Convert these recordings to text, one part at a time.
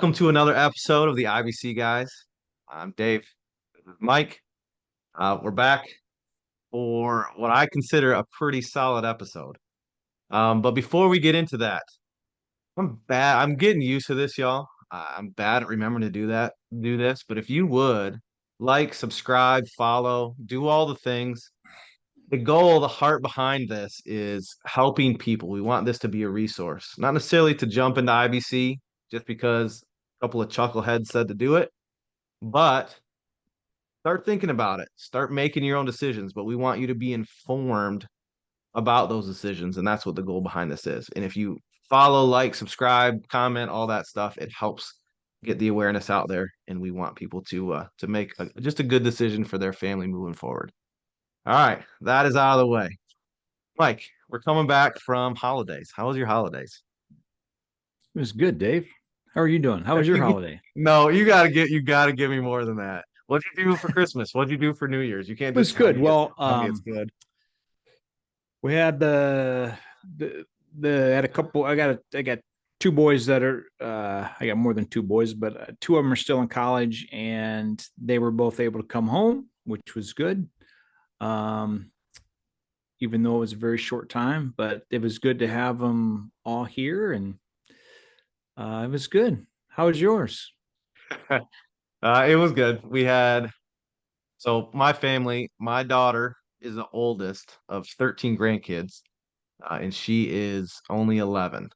Welcome to another episode of the IBC Guys. I'm Dave. This is Mike. We're back for what I consider a pretty solid episode. But before we get into that, I'm bad. I'm getting used to this, y'all. I'm bad at remembering to do this. But if you would like, subscribe, follow, do all the things. The goal, the heart behind this is helping people. We want this to be a resource, not necessarily to jump into IBC just because a couple of chuckleheads said to do it, but start thinking about it. Start making your own decisions. But we want you to be informed about those decisions. And that's what the goal behind this is. And if you follow, like, subscribe, comment, all that stuff, it helps get the awareness out there. And we want people to make just a good decision for their family moving forward. All right, that is out of the way. Mike, we're coming back from holidays. How was your holidays? It was good, Dave. How are you doing? How was your holiday? No, you gotta give me more than that. What'd you do for Christmas? What'd you do for New Year's? You can't It was just tell good. me it's good. We had the had a couple. I got two boys that are. I got more than two boys, but two of them are still in college, and they were both able to come home, which was good. Um, Even though it was a very short time, but it was good to have them all here, and it was good. How was yours? It was good. So my family, my daughter is the oldest of 13 grandkids, and she is only 11.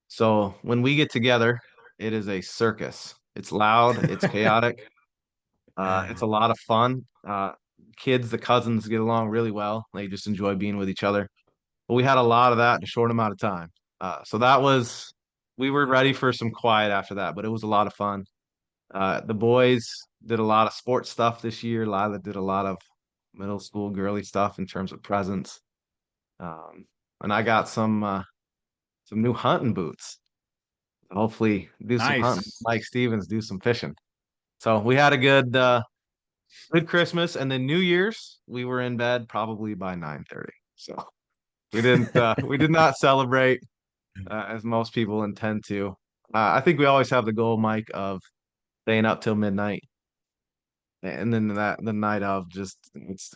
So when we get together, it is a circus. It's loud, it's chaotic, it's a lot of fun. The cousins get along really well. They just enjoy being with each other. But we had a lot of that in a short amount of time. We were ready for some quiet after that, but it was a lot of fun. The boys did a lot of sports stuff this year. Lila did a lot of middle school girly stuff in terms of presents. And I got some new hunting boots. Hopefully do some hunting. Nice. Mike Stevens do some fishing. So we had a good Christmas, and then New Year's we were in bed probably by 9:30. So we did not celebrate as most people intend to. I think we always have the goal, Mike, of staying up till midnight, and then the night of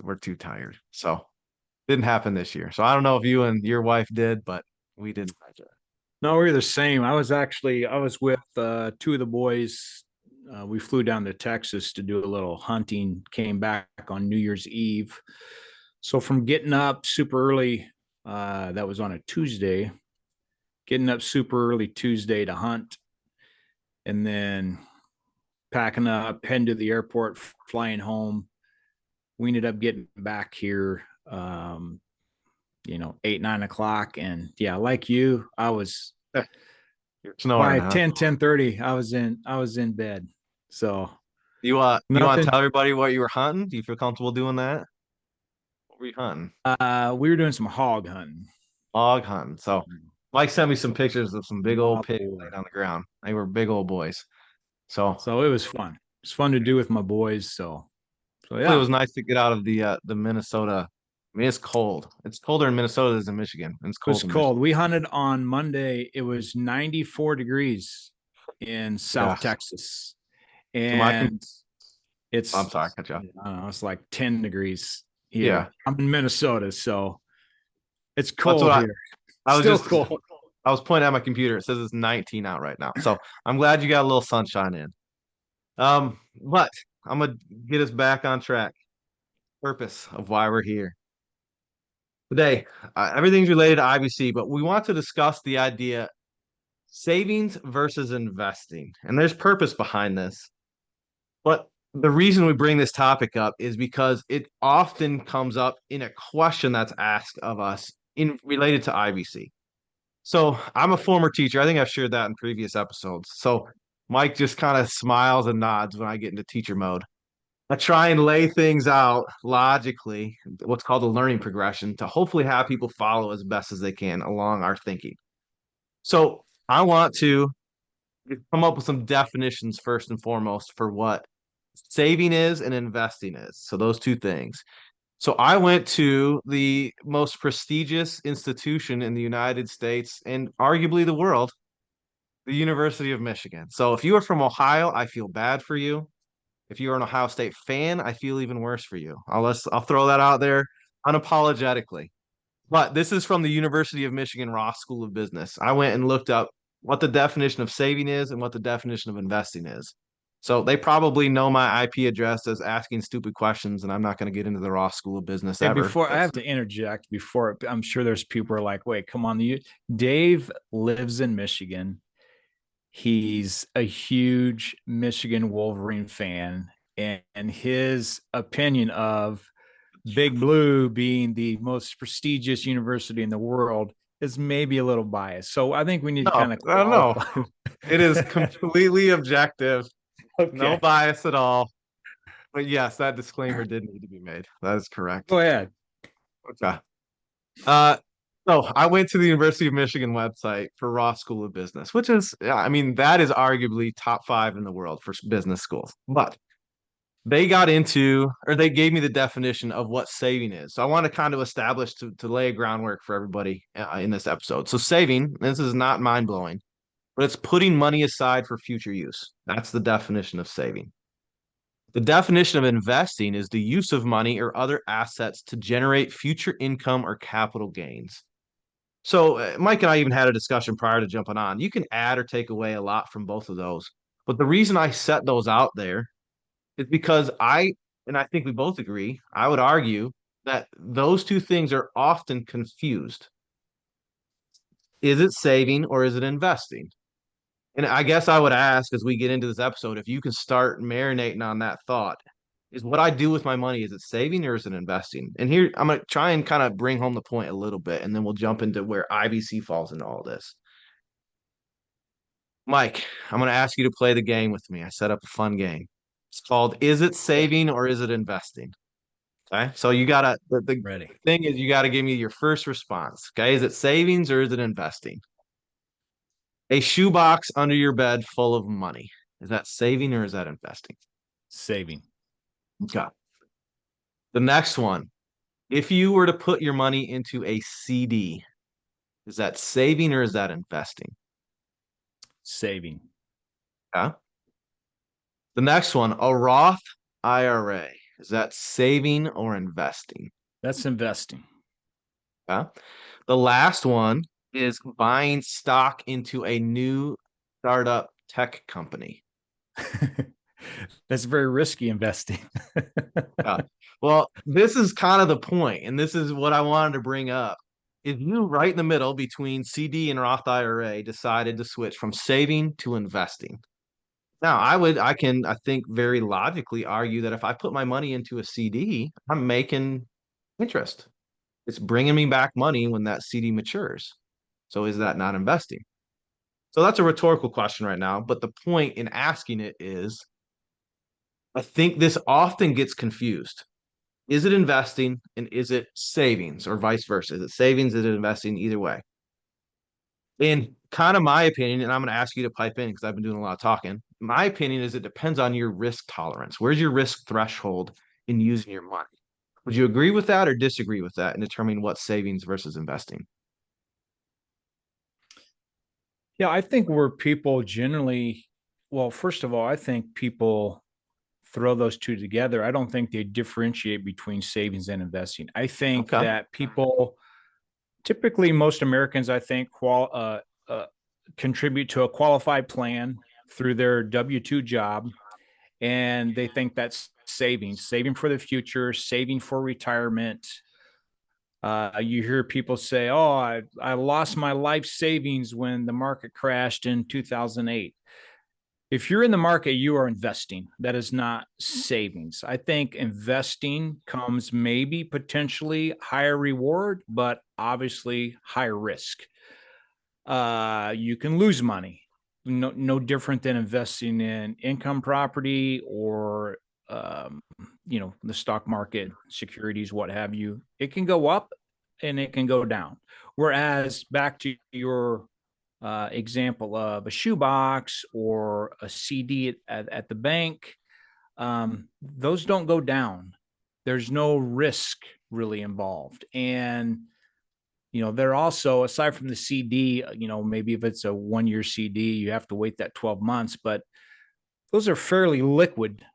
we're too tired. So didn't happen this year. So I don't know if you and your wife did, but we didn't. No, we're the same. I was with two of the boys. We flew down to Texas to do a little hunting, came back on New Year's Eve. So from getting up super early, that was on a Tuesday, getting up super early Tuesday to hunt, and then packing up, heading to the airport, flying home. We ended up getting back here, 8, 9 o'clock. And yeah, like you, I was You're snoring, by huh? 10:30. I was in bed. So You want to nothing. tell everybody what you were hunting? Do you feel comfortable doing that? What were you hunting? We were doing some hog hunting. Hog hunting. So Mike sent me some pictures of some big old pigs Hopefully laying on the ground. They were big old boys. So So it was fun. It's fun to do with my boys. So it yeah, was nice to get out of the Minnesota. I mean, it's cold. It's colder in Minnesota than it is in Michigan. And it's it was cold in Michigan. cold. We hunted on Monday. It was 94 degrees in Yeah. South Texas, So my and I'm it's sorry, I cut you off. I don't know, it's like 10 degrees Yeah. here. I'm in Minnesota, so it's That's what cold here. I was Still just cold. I was pointing at my computer. It says it's 19 out right now. So I'm glad you got a little sunshine in. But I'm gonna get us back on track. Purpose of why we're here today. Everything's related to IBC, but we want to discuss the idea savings versus investing. And there's purpose behind this. But the reason we bring this topic up is because it often comes up in a question that's asked of us in related to IBC. So I'm a former teacher. I think I've shared that in previous episodes. So Mike just kind of smiles and nods when I get into teacher mode. I try and lay things out logically, what's called a learning progression, to hopefully have people follow as best as they can along our thinking. So I want to come up with some definitions first and foremost for what saving is and investing is. So those two things. So I went to the most prestigious institution in the United States and arguably the world, The University of Michigan. So if you are from Ohio, I feel bad for you. If you're an Ohio State fan, I feel even worse for you. I'll throw that out there unapologetically. But this is from the University of Michigan Ross School of Business. I went and looked up what the definition of saving is and what the definition of investing is. So they probably know my IP address as asking stupid questions, and I'm not going to get into the Ross School of Business Hey, ever. before I have to interject, before I'm sure there's people who are like, wait, come on. Dave lives in Michigan. He's a huge Michigan Wolverine fan, and his opinion of Big Blue being the most prestigious university in the world is maybe a little biased. So I think we need to No, kind of I don't know. qualify. It is completely objective, no Okay, bias at all. But yes, that disclaimer did need to be made. That is correct. go ahead. Okay. Uh, so I went to the University of Michigan website for Ross School of Business, which is, yeah, I mean, that is arguably top five in the world for business schools. But they got into, or they gave me the definition of what saving is. So I want to kind of establish to lay a groundwork for everybody in this episode. So saving, this is not mind blowing, but it's putting money aside for future use. That's the definition of saving. The definition of investing is the use of money or other assets to generate future income or capital gains. So, Mike and I even had a discussion prior to jumping on. You can add or take away a lot from both of those. But the reason I set those out there is because and I think we both agree, I would argue that those two things are often confused. Is it saving or is it investing? And I guess I would ask as we get into this episode, if you can start marinating on that thought, is what I do with my money, is it saving or is it investing? And here I'm going to try and kind of bring home the point a little bit, and then we'll jump into where IBC falls into all this. Mike, I'm going to ask you to play the game with me. I set up a fun game. It's called Is It Okay, Saving or Is It Investing? Okay. So you got to, the ready. thing is, you got to give me your first response. Okay. Is it savings or is it investing? A shoebox under your bed full of money. Is that saving or is that investing? Saving. Okay. The next one. If you were to put your money into a CD, is that saving or is that investing? Saving. Okay. The next one, a Roth IRA. Is that saving or investing? That's investing. Okay. The last one is buying stock into a new startup tech company. That's very risky investing. Yeah. Well, this is kind of the point, and this is what I wanted to bring up. If you right in the middle between CD and Roth IRA decided to switch from saving to investing. Now, I think very logically argue that if I put my money into a CD, I'm making interest. It's bringing me back money when that CD matures. So is that not investing? So that's a rhetorical question right now, but the point in asking it is I think this often gets confused. Is it investing and is it savings or vice versa? Is it savings? Is it investing? Either way. In kind of my opinion, and I'm going to ask you to pipe in because I've been doing a lot of talking. My opinion is it depends on your risk tolerance. Where's your risk threshold in using your money? Would you agree with that or disagree with that in determining what savings versus investing? Yeah, I think where people generally, well, first of all, I think people throw those two together. I don't think they differentiate between savings and investing. I think Okay. that people, typically most Americans, I think, contribute to a qualified plan through their W-2 job, and they think that's saving for the future, saving for retirement. You hear people say, "Oh, I lost my life savings when the market crashed in 2008." If you're in the market, you are investing. That is not savings. I think investing comes maybe potentially higher reward, but obviously higher risk. You can lose money. No different than investing in income property or the stock market, securities, what have you. It can go up and it can go down. Whereas back to your example of a shoebox or a CD at the bank, those don't go down. There's no risk really involved. And they're also, aside from the CD, maybe if it's a 1-year CD, you have to wait that 12 months, but those are fairly liquid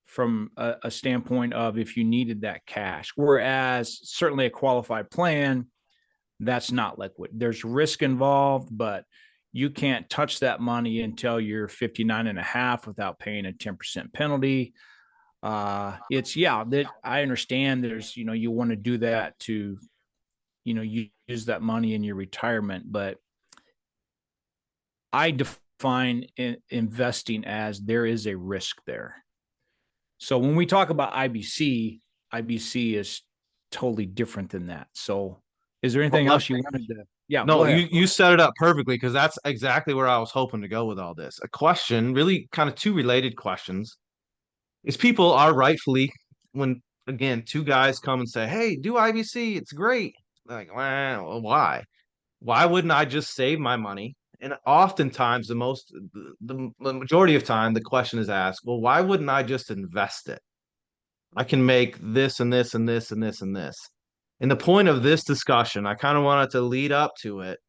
from a standpoint of if you needed that cash. Whereas certainly a qualified plan, that's not liquid. There's risk involved, but you can't touch that money until you're 59 and a half without paying a 10% penalty. That I understand there's, you want to do that to, you use that money in your retirement, but I define investing as there is a risk there. So when we talk about IBC is totally different than that. So is there anything else you wanted to? Yeah, go No, ahead. you set it up perfectly because that's exactly where I was hoping to go with all this. A question, really kind of two related questions, is people are rightfully, when again, two guys come and say, "Hey, do IBC, it's great." Like, well, why? Why wouldn't I just save my money? And oftentimes, the majority of time, the question is asked, well, why wouldn't I just invest it? I can make this and this and this and this and this. And the point of this discussion, I kind of wanted to lead up to it,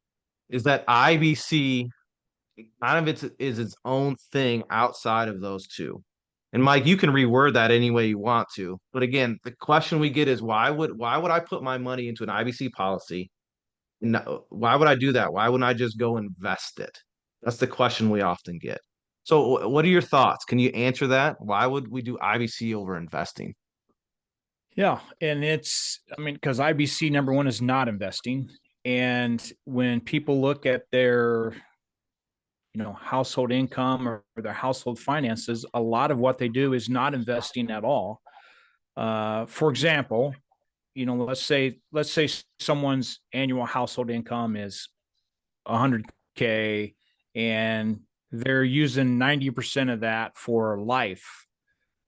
is that IBC kind of is its own thing outside of those two. And Mike, you can reword that any way you want to. But again, the question we get is why would I put my money into an IBC policy? No, why would I do that? Why wouldn't I just go invest it? That's the question we often get. So, what are your thoughts? Can you answer that? Why would we do IBC over investing? Yeah. And because IBC number one is not investing. And when people look at their, household income or their household finances, a lot of what they do is not investing at all. For example, let's say someone's annual household income is 100K and they're using 90% of that for life,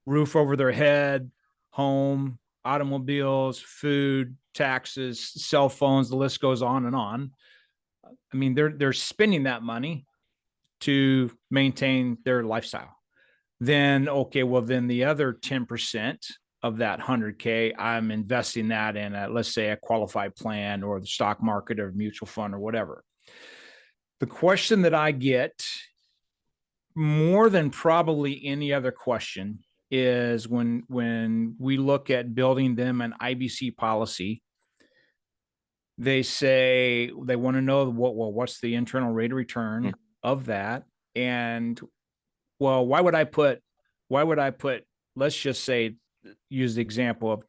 roof over their head, home, automobiles, food, taxes, cell phones, the list goes on and on. I mean, they're spending that money to maintain their lifestyle. Then, okay, well, then the other 10% of that 100K, I'm investing that in let's say a qualified plan or the stock market or mutual fund or whatever. The question that I get more than probably any other question is when we look at building them an IBC policy, they say they want to know what's the internal rate of return of that. And well, why would I put, let's just say, use the example of,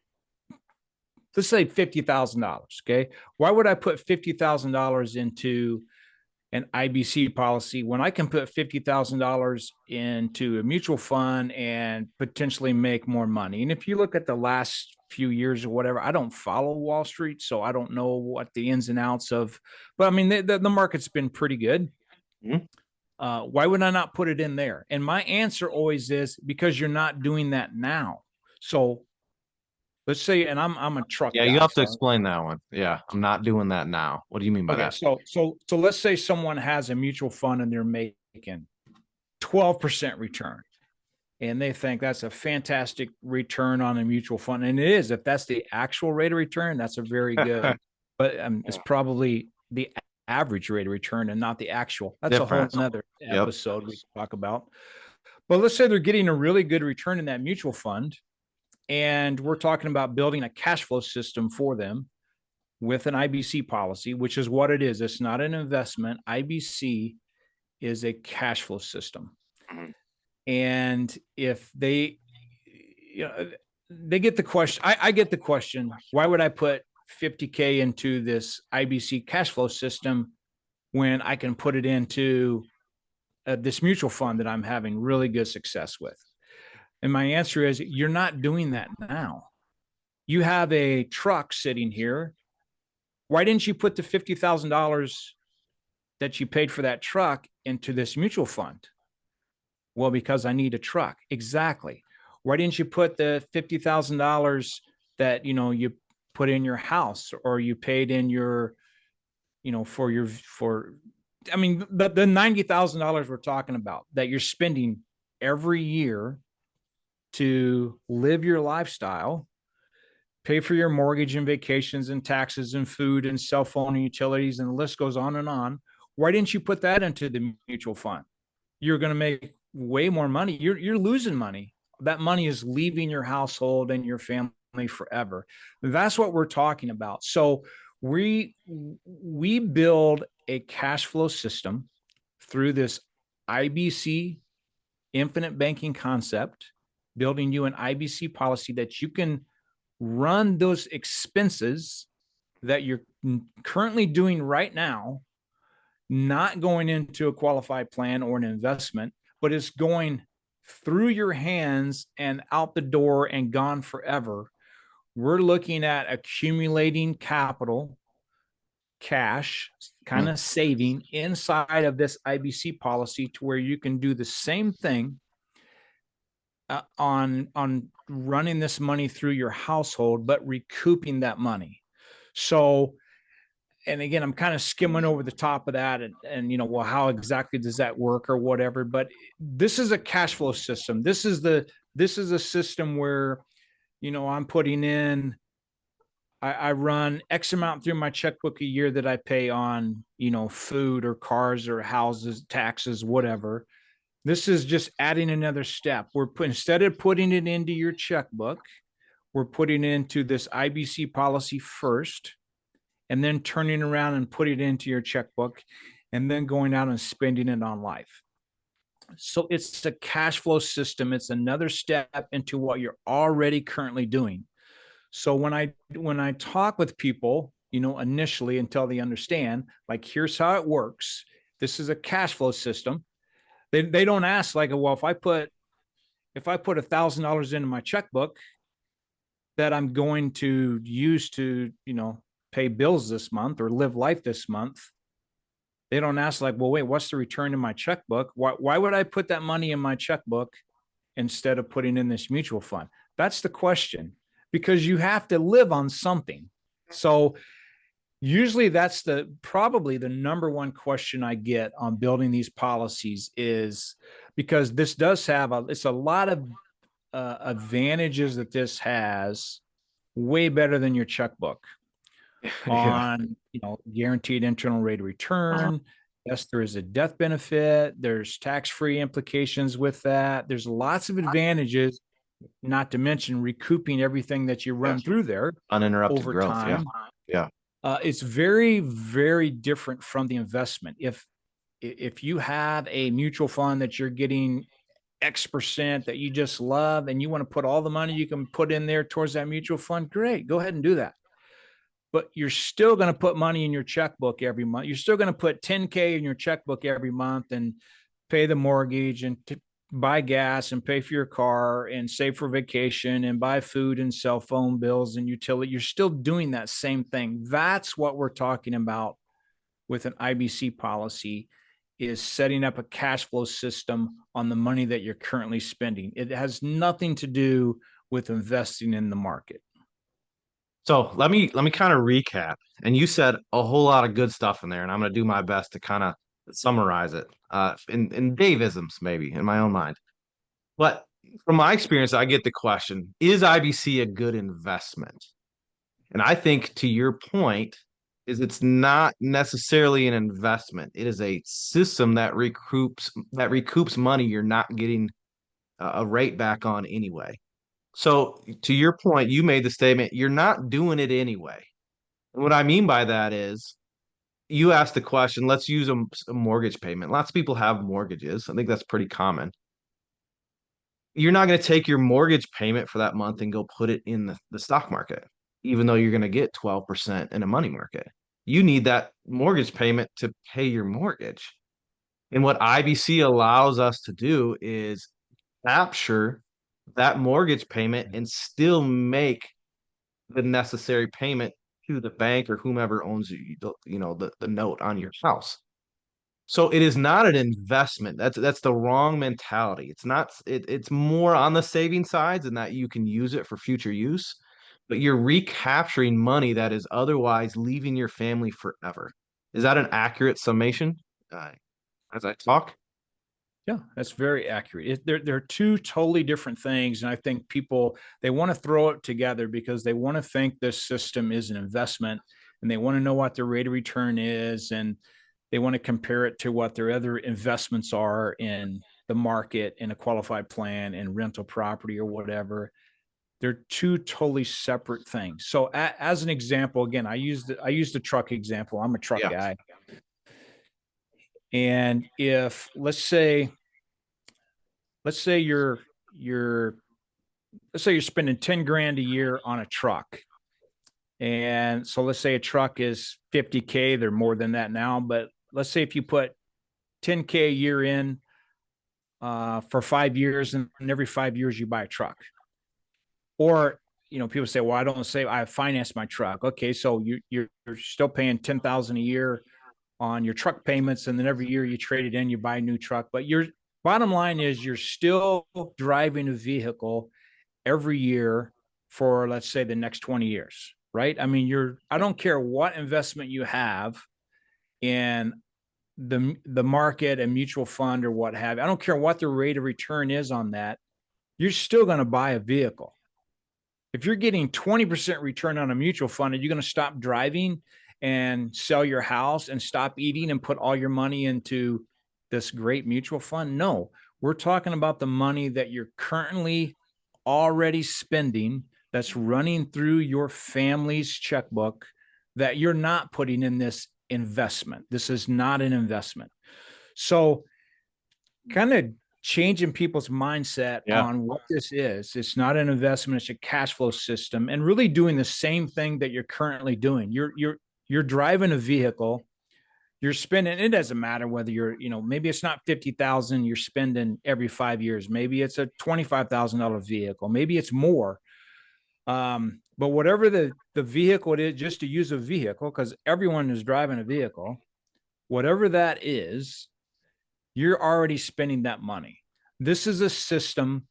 let's say $50,000. Okay. Why would I put $50,000 into an IBC policy when I can put $50,000 into a mutual fund and potentially make more money? And if you look at the last few years or whatever, I don't follow Wall Street, so I don't know what the ins and outs of, but I mean, the market's been pretty good. Mm-hmm. Why would I not put it in there? And my answer always is because you're not doing that now. So let's say, and I'm a truck Yeah, guy, you have to so explain that one. Yeah, I'm not doing that now. What do you mean by okay. that? So let's say someone has a mutual fund and they're making 12% return, and they think that's a fantastic return on a mutual fund, and it is. If that's the actual rate of return, that's a very good. But it's probably the average rate of return and not the actual. That's Different. a whole nother episode we can talk about. But let's say they're getting a really good return in that mutual fund, and we're talking about building a cash flow system for them with an IBC policy, which is what it is. It's not an investment. IBC is a cash flow system. Mm-hmm. And if they, they get the question, I get the question, why would I put 50K into this IBC cash flow system when I can put it into this mutual fund that I'm having really good success with? And my answer is, you're not doing that now. You have a truck sitting here. Why didn't you put the $50,000 that you paid for that truck into this mutual fund? Well, because I need a truck. Exactly. Why didn't you put the $50,000 that, you put in your house or you paid in your, I mean, the $90,000 we're talking about that you're spending every year to live your lifestyle, pay for your mortgage and vacations and taxes and food and cell phone and utilities, and the list goes on and on. Why didn't you put that into the mutual fund? You're going to make way more money. You're losing money. That money is leaving your household and your family forever. That's what we're talking about. So we build a cash flow system through this IBC infinite banking concept, building you an IBC policy that you can run those expenses that you're currently doing right now, not going into a qualified plan or an investment, but it's going through your hands and out the door and gone forever. We're looking at accumulating capital, cash, kind of saving inside of this IBC policy to where you can do the same thing on running this money through your household, but recouping that money. So, and again, I'm kind of skimming over the top of that, and well, how exactly does that work or whatever? But this is a cash flow system. This is a system where, I'm putting in. I run X amount through my checkbook a year that I pay on, food or cars or houses, taxes, whatever. This is just adding another step. Instead of putting it into your checkbook, we're putting it into this IBC policy first, and then turning around and putting it into your checkbook, and then going out and spending it on life. So it's a cash flow system. It's another step into what you're already currently doing. So when I talk with people, initially until they understand, like, here's how it works. This is a cash flow system. They don't ask like, well, if I put $1,000 into my checkbook that I'm going to use to, pay bills this month or live life this month, they don't ask like, well, wait, what's the return in my checkbook? Why would I put that money in my checkbook instead of putting in this mutual fund? That's the question, because you have to live on something. So usually that's probably the number one question I get on building these policies, is because this does have it's a lot of advantages that this has, way better than your checkbook. On guaranteed internal rate of return. Yes, there is a death benefit. There's tax-free implications with that. There's lots of advantages, not to mention recouping everything that you run through there uninterrupted over growth. time. Yeah. It's very, very different from the investment. If you have a mutual fund that you're getting X% that you just love, and you want to put all the money you can put in there towards that mutual fund, great, go ahead and do that. But you're still going to put money in your checkbook every month. You're still going to put $10K in your checkbook every month and pay the mortgage and buy gas and pay for your car and save for vacation and buy food and cell phone bills and utility. You're still doing that same thing. That's what we're talking about with an IBC policy, is setting up a cash flow system on the money that you're currently spending. It has nothing to do with investing in the market. So let me kind of recap. And you said a whole lot of good stuff in there, and I'm going to do my best to kind of summarize it in Dave-isms, maybe in my own mind. But from my experience, I get the question: is IBC a good investment? And I think, to your point, is it's not necessarily an investment. It is a system that recoups money you're not getting a rate back on anyway. So to your point, you made the statement, you're not doing it anyway. And what I mean by that is, you asked the question, let's use a mortgage payment. Lots of people have mortgages. I think that's pretty common. You're not going to take your mortgage payment for that month and go put it in the stock market, even though you're going to get 12% in a money market. You need that mortgage payment to pay your mortgage. And what IBC allows us to do is capture that mortgage payment and still make the necessary payment to the bank or whomever owns the note on your house. So it is not an investment. That's the wrong mentality. It's not. It's more on the saving sides, and that you can use it for future use, but you're recapturing money that is otherwise leaving your family forever. Is that an accurate summation? As I talk. Yeah, that's very accurate. They're two totally different things, and I think people they want to throw it together because they want to think this system is an investment, and they want to know what their rate of return is, and they want to compare it to what their other investments are in the market, in a qualified plan, in rental property or whatever. They're two totally separate things. So, as an example, again, I use the truck example. I'm a truck Yeah. guy, and if let's say you're let's say you're spending 10 grand a year on a truck. And so let's say a truck is 50K, they're more than that now, but let's say if you put 10K a year in for 5 years, and every 5 years you buy a truck. Or, people say, well, I don't say I finance my truck. Okay, so you're still paying 10,000 a year on your truck payments, and then every year you trade it in, you buy a new truck. But your bottom line is you're still driving a vehicle every year for, let's say, the next 20 years, right? I mean, I don't care what investment you have in the market, a mutual fund or what have you. I don't care what the rate of return is on that. You're still going to buy a vehicle. If you're getting 20% return on a mutual fund, are you going to stop driving and sell your house and stop eating and put all your money into this great mutual fund? No, we're talking about the money that you're currently already spending, that's running through your family's checkbook, that you're not putting in this investment. This is not an investment. So, kind of changing people's mindset Yeah. on what this is. It's not an investment, it's a cash flow system, and really doing the same thing that you're currently doing. You're driving a vehicle, you're spending, it doesn't matter whether maybe it's not 50,000 you're spending every 5 years, maybe it's a $25,000 vehicle, maybe it's more. But whatever the vehicle it is, just to use a vehicle, because everyone is driving a vehicle, whatever that is, you're already spending that money. This is a system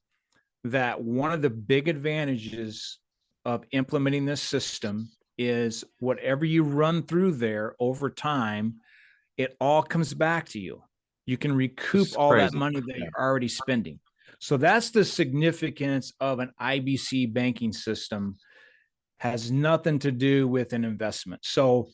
that one of the big advantages of implementing this system is whatever you run through there over time, it all comes back to you. You can recoup It's all that crazy. money that Yeah. you're already spending. So that's the significance of an IBC banking system. Has nothing to do with an investment. So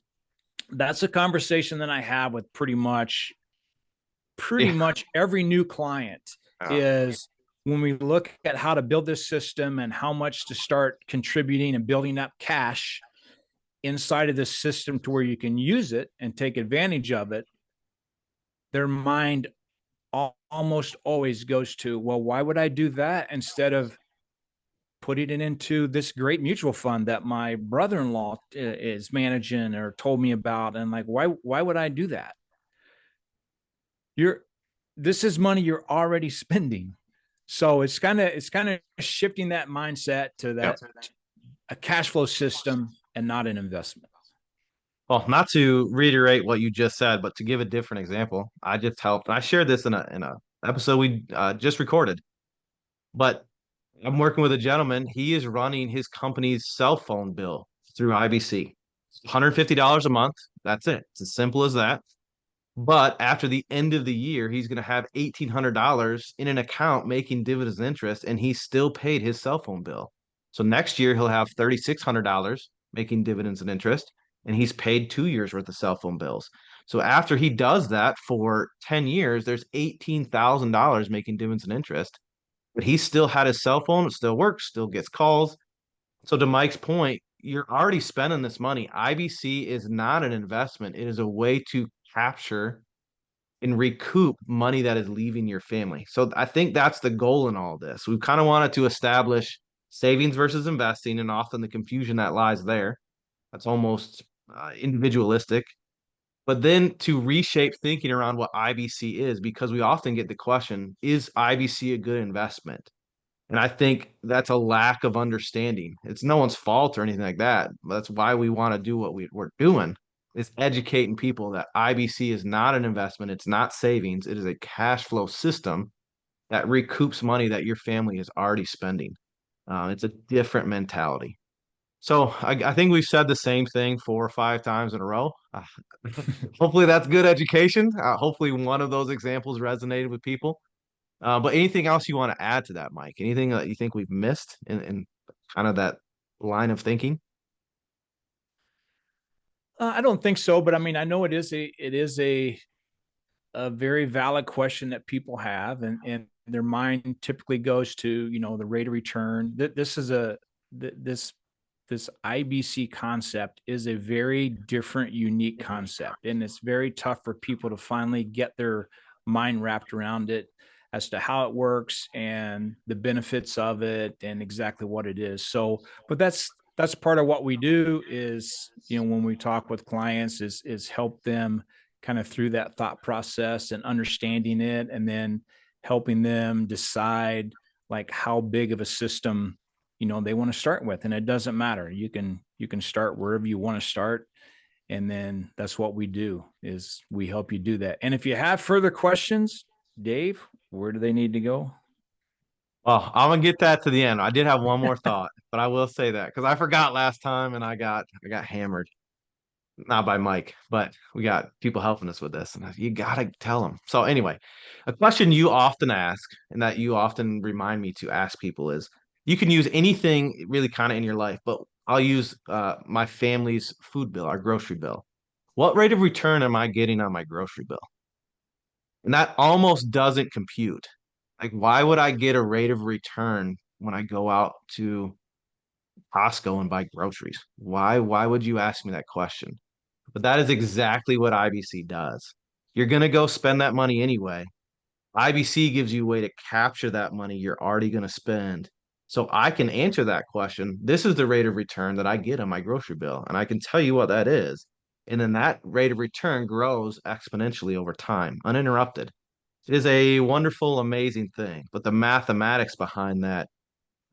that's a conversation that I have with pretty Yeah. much every new client, is when we look at how to build this system and how much to start contributing and building up cash inside of this system to where you can use it and take advantage of it, their mind almost always goes to, well, why would I do that instead of putting it into this great mutual fund that my brother-in-law is managing or told me about? And like, why would I do that? This is money you're already spending. So it's kind of shifting that mindset to Yeah. that a cash flow system and not an investment. Well, not to reiterate what you just said, but to give a different example, I just helped. I shared this in a episode we just recorded. But I'm working with a gentleman. He is running his company's cell phone bill through IBC. $150 a month. That's it. It's as simple as that. But after the end of the year, he's going to have $1,800 in an account making dividends and interest, and he still paid his cell phone bill. So next year, he'll have $3,600 making dividends and interest, and he's paid 2 years worth of cell phone bills. So after he does that for 10 years, there's $18,000 making dividends and interest, but he still had his cell phone, it still works, still gets calls. So to Mike's point, you're already spending this money. IBC is not an investment. It is a way to capture and recoup money that is leaving your family. So I think that's the goal in all this. We kind of wanted to establish savings versus investing, and often the confusion that lies there. That's almost individualistic. But then to reshape thinking around what IBC is, because we often get the question, is IBC a good investment? And I think that's a lack of understanding. It's no one's fault or anything like that. That's why we want to do what we're doing, is educating people that IBC is not an investment. It's not savings. It is a cash flow system that recoups money that your family is already spending. It's a different mentality. So I think we've said the same thing 4 or 5 times in a row. Hopefully that's good education. Hopefully one of those examples resonated with people. But anything else you want to add to that, Mike? Anything that you think we've missed in kind of that line of thinking? I don't think so, but I mean, I know it is a very valid question that people have, and their mind typically goes to, the rate of return. This is a this this IBC concept is a very different, unique concept, and it's very tough for people to finally get their mind wrapped around it as to how it works and the benefits of it and exactly what it is. So, but that's part of what we do is, when we talk with clients is help them kind of through that thought process and understanding it, and then helping them decide like how big of a system they want to start with. And it doesn't matter, you can start wherever you want to start, and then that's what we do is we help you do that. And if you have further questions, Dave, where do they need to go? Well, I'm gonna get that to the end. I did have one more thought, but I will say that because I forgot last time and I got hammered. Not by Mike, but we got people helping us with this, and you gotta tell them. So anyway, a question you often ask and that you often remind me to ask people is, you can use anything really kind of in your life, but I'll use my family's food bill, our grocery bill. What rate of return am I getting on my grocery bill? And that almost doesn't compute. Like, why would I get a rate of return when I go out to Costco and buy groceries? Why would you ask me that question? But that is exactly what IBC does. You're going to go spend that money anyway. IBC gives you a way to capture that money you're already going to spend. So I can answer that question. This is the rate of return that I get on my grocery bill, and I can tell you what that is. And then that rate of return grows exponentially over time, uninterrupted. It is a wonderful, amazing thing. But the mathematics behind that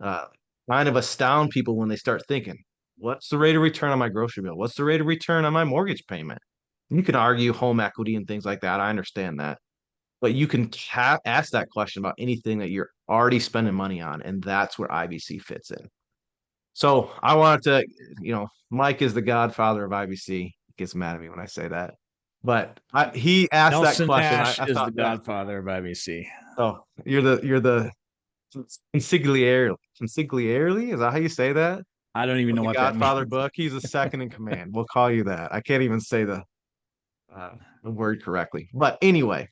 uh, kind of astound people when they start thinking, what's the rate of return on my grocery bill? What's the rate of return on my mortgage payment? You can argue home equity and things like that. I understand that. But you can ask that question about anything that you're already spending money on. And that's where IBC fits in. So I wanted to, Mike is the godfather of IBC. He gets mad at me when I say that. But he asked that Nelson question. Nash I is thought the that. godfather of IBC. Oh, you're the consigliere. Is that how you say that? I don't even With know the what that Godfather means. book. He's a second in command. We'll call you that. I can't even say the word correctly. But anyway,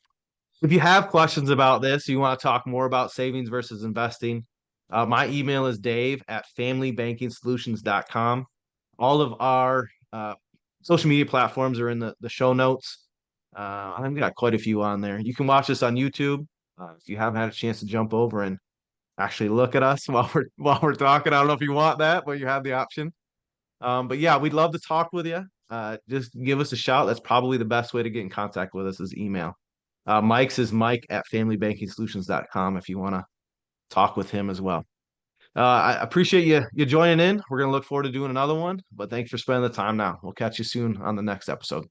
if you have questions about this, you want to talk more about savings versus investing, my email is dave@familybankingsolutions.com. All of our social media platforms are in the show notes. I think we got quite a few on there. You can watch us on YouTube. If you haven't had a chance to jump over and actually look at us while we're talking, I don't know if you want that, but you have the option. But yeah, we'd love to talk with you. Just give us a shout. That's probably the best way to get in contact with us is email. Mike's is mike@familybankingsolutions.com if you want to talk with him as well. I appreciate you joining in. We're going to look forward to doing another one, but thanks for spending the time now. We'll catch you soon on the next episode.